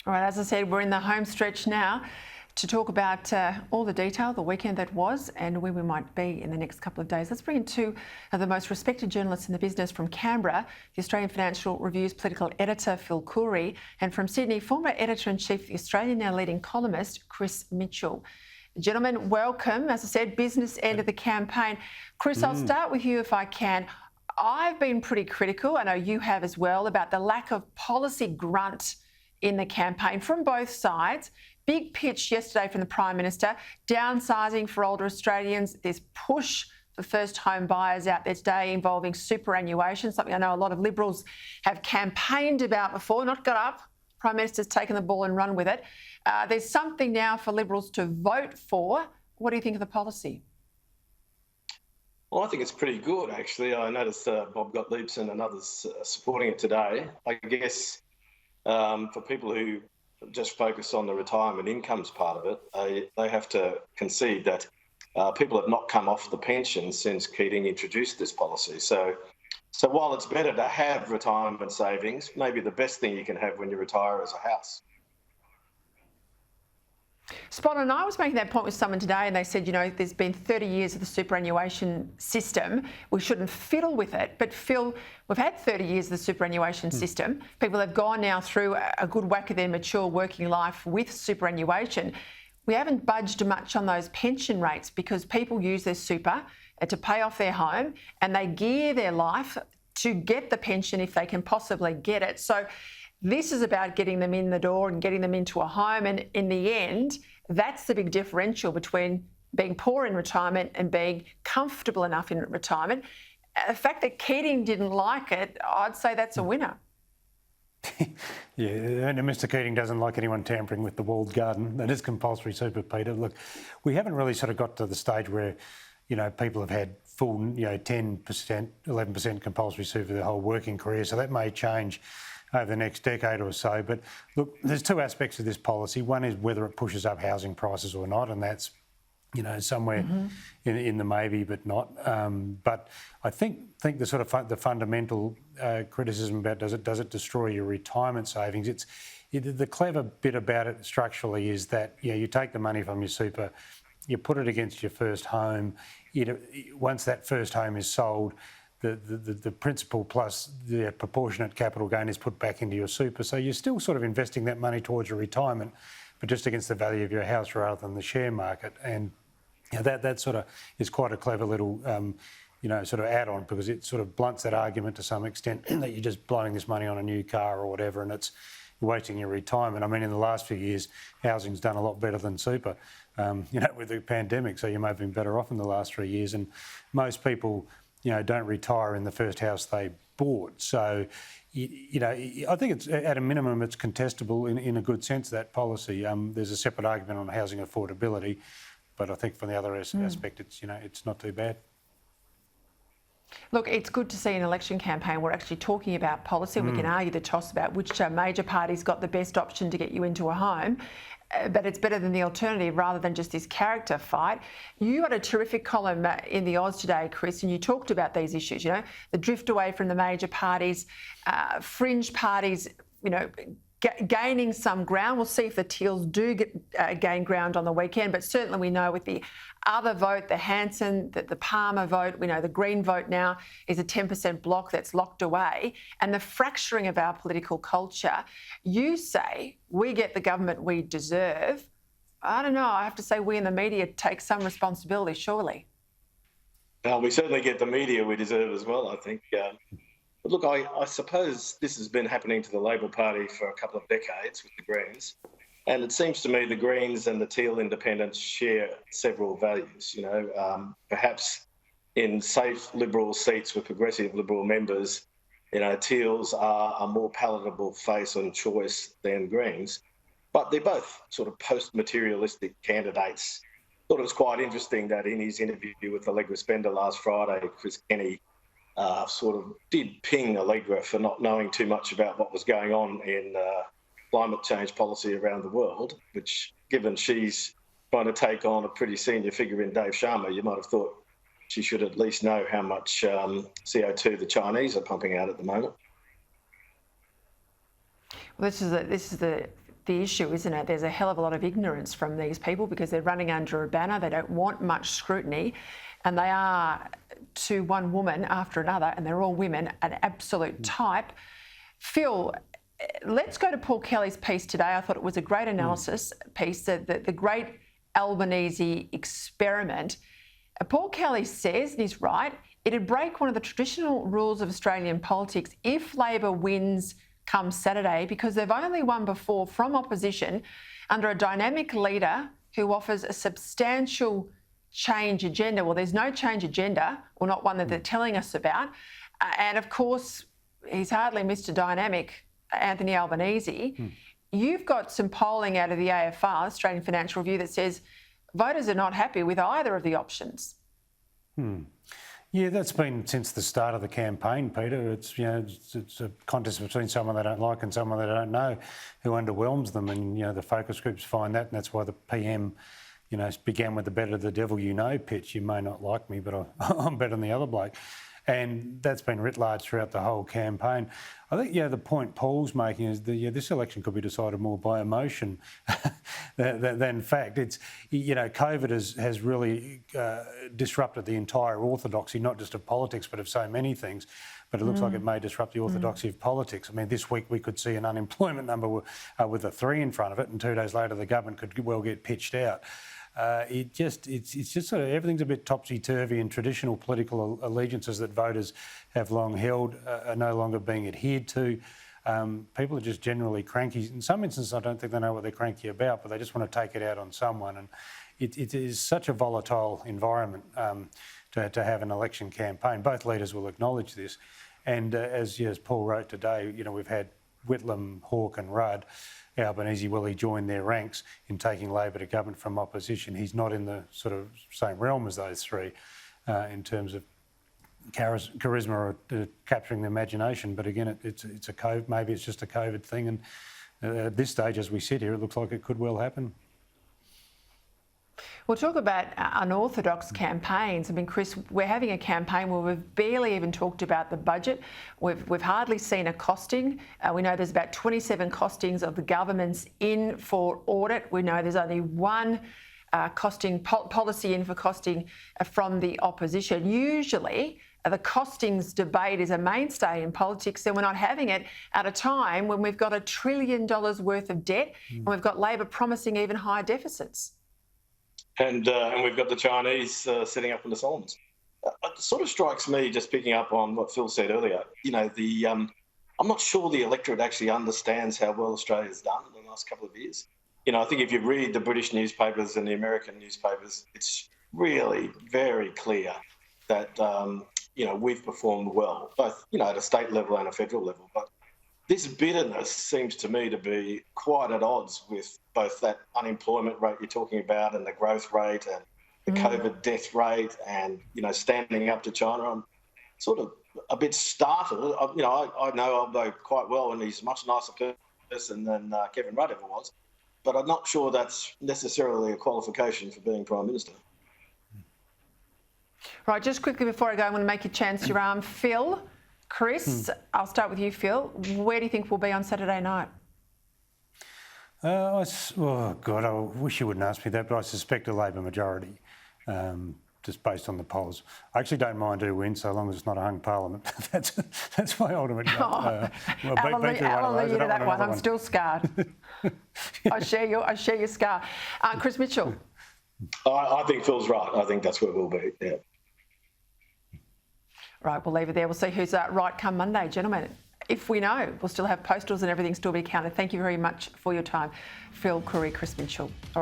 All right, as I said, we're in the home stretch now to talk about all the detail, the weekend that was, and where we might be in the next couple of days. Let's bring in two of the most respected journalists in the business from Canberra, the Australian Financial Review's political editor, Phil Coorey, and from Sydney, former editor-in-chief of the Australian Now leading columnist, Chris Mitchell. Gentlemen, welcome. As I said, business end of the campaign. Chris, I'll start with you if I can. I've been pretty critical, I know you have as well, about the lack of policy grunt in the campaign from both sides. Big pitch yesterday from the Prime Minister, downsizing for older Australians, this push for first home buyers out there today involving superannuation, something I know a lot of Liberals have campaigned about before, not got up. Prime Minister's taken the ball and run with it. There's something now for Liberals to vote for. What do you think of the policy? Well, I think it's pretty good, actually. I noticed Bob Gottliebson and others supporting it today. I guess for people who just focus on the retirement incomes part of it, they have to concede that people have not come off the pension since Keating introduced this policy. So while it's better to have retirement savings, maybe the best thing you can have when you retire is a house. Spot on. I was making that point with someone today and they said, you know, there's been 30 years of the superannuation system. We shouldn't fiddle with it. But Phil, we've had 30 years of the superannuation system. People have gone now through a good whack of their mature working life with superannuation. We haven't budged much on those pension rates because people use their super to pay off their home and they gear their life to get the pension if they can possibly get it. So this is about getting them in the door and getting them into a home. And in the end, that's the big differential between being poor in retirement and being comfortable enough in retirement. The fact that Keating didn't like it, I'd say that's a winner. Yeah, and Mr Keating doesn't like anyone tampering with the walled garden. That is compulsory super, Peter. Look, we haven't really sort of got to the stage where, you know, people have had full, 10%, 11% compulsory super their whole working career. So that may change over the next decade or so. But look, there's two aspects of this policy. One is whether it pushes up housing prices or not, and that's, somewhere in the maybe, but not. But I think the sort of the fundamental criticism about does it destroy your retirement savings? The clever bit about it structurally is that you take the money from your super, you put it against your first home. Once that first home is sold, the principal plus the proportionate capital gain is put back into your super. So you're still sort of investing that money towards your retirement, but just against the value of your house rather than the share market. And that sort of is quite a clever little, sort of add-on, because it sort of blunts that argument to some extent that you're just blowing this money on a new car or whatever, and it's wasting your retirement. I mean, in the last few years, housing's done a lot better than super, with the pandemic. So you may have been better off in the last 3 years. And most people, don't retire in the first house they bought. So, I think it's at a minimum it's contestable in a good sense, that policy. There's a separate argument on housing affordability, but I think from the other aspect, it's not too bad. Look, it's good to see an election campaign we're actually talking about policy. We can argue the toss about which major party's got the best option to get you into a home, but it's better than the alternative rather than just this character fight. You had a terrific column in the Oz today, Chris, and you talked about these issues, the drift away from the major parties, fringe parties, gaining some ground. We'll see if the Teals do gain ground on the weekend, but certainly we know with the other vote, the Hanson, the Palmer vote, we know the Green vote now is a 10% block that's locked away, and the fracturing of our political culture. You say we get the government we deserve. I don't know, I have to say we in the media take some responsibility, surely. Well, we certainly get the media we deserve as well, I think. But look, I suppose this has been happening to the Labor Party for a couple of decades with the Greens. And it seems to me the Greens and the Teal independents share several values. Perhaps in safe Liberal seats with progressive Liberal members, Teals are a more palatable face and choice than Greens. But they're both sort of post-materialistic candidates. Thought it was quite interesting that in his interview with Allegra Spender last Friday, Chris Kenny sort of did ping Allegra for not knowing too much about what was going on in climate change policy around the world, which, given she's trying to take on a pretty senior figure in Dave Sharma, you might have thought she should at least know how much CO2 the Chinese are pumping out at the moment. Well, this is the the issue, isn't it? There's a hell of a lot of ignorance from these people because they're running under a banner. They don't want much scrutiny, and they are, to one woman after another, and they're all women, an absolute type. Phil, let's go to Paul Kelly's piece today. I thought it was a great analysis piece, the great Albanese experiment. Paul Kelly says, and he's right, it'd break one of the traditional rules of Australian politics if Labor wins come Saturday, because they've only won before from opposition under a dynamic leader who offers a substantial change agenda. Well, there's no change agenda, or not one that they're telling us about. And of course, he's hardly Mr. Dynamic, Anthony Albanese. You've got some polling out of the AFR, Australian Financial Review, that says voters are not happy with either of the options. Yeah, that's been since the start of the campaign, Peter. It's it's a contest between someone they don't like and someone they don't know who underwhelms them, and the focus groups find that, and that's why the PM, began with the better the devil you know pitch. You may not like me, but I'm better than the other bloke. And that's been writ large throughout the whole campaign. I think, the point Paul's making is that, this election could be decided more by emotion than fact. It's, COVID has really disrupted the entire orthodoxy, not just of politics, but of so many things. But it looks like it may disrupt the orthodoxy of politics. I mean, this week we could see an unemployment number with a 3 in front of it, and 2 days later the government could well get pitched out. It's just sort of everything's a bit topsy-turvy, and traditional political allegiances that voters have long held are no longer being adhered to. People are just generally cranky. In some instances, I don't think they know what they're cranky about, but they just want to take it out on someone. And it is such a volatile environment to have an election campaign. Both leaders will acknowledge this. And as Paul wrote today, we've had Whitlam, Hawke and Rudd. Albanese, well, he joined their ranks in taking Labor to government from opposition. He's not in the sort of same realm as those three in terms of charisma or capturing the imagination. But again, it's a COVID, maybe it's just a COVID thing. And at this stage, as we sit here, it looks like it could well happen. We'll talk about unorthodox campaigns. I mean, Chris, we're having a campaign where we've barely even talked about the budget. We've hardly seen a costing. We know there's about 27 costings of the governments in for audit. We know there's only one costing policy in for costing from the opposition. Usually, the costings debate is a mainstay in politics, and we're not having it at a time when we've got $1 trillion worth of debt and we've got Labor promising even higher deficits. And we've got the Chinese setting up in the Solomons. It sort of strikes me, just picking up on what Phil said earlier, I'm not sure the electorate actually understands how well Australia's done in the last couple of years. I think if you read the British newspapers and the American newspapers, it's really very clear that, we've performed well, both, at a state level and a federal level. But this bitterness seems to me to be quite at odds with both that unemployment rate you're talking about and the growth rate and the COVID death rate and, standing up to China. I'm sort of a bit startled. I know Albo quite well, and he's a much nicer person than Kevin Rudd ever was, but I'm not sure that's necessarily a qualification for being Prime Minister. Right, just quickly before I go, I want to make you chance your arm. Phil, Chris, I'll start with you, Phil. Where do you think we'll be on Saturday night? Oh, God, I wish you wouldn't ask me that, but I suspect a Labor majority, just based on the polls. I actually don't mind who wins, so long as it's not a hung parliament. That's my ultimate goal. Hallelujah to that one. I'm still scarred. I share your scar. Chris Mitchell. I think Phil's right. I think that's where we'll be, yeah. Right, we'll leave it there. We'll see who's right come Monday, gentlemen. If we know, we'll still have postals and everything still be counted. Thank you very much for your time. Phil, Coorey, Chris Mitchell.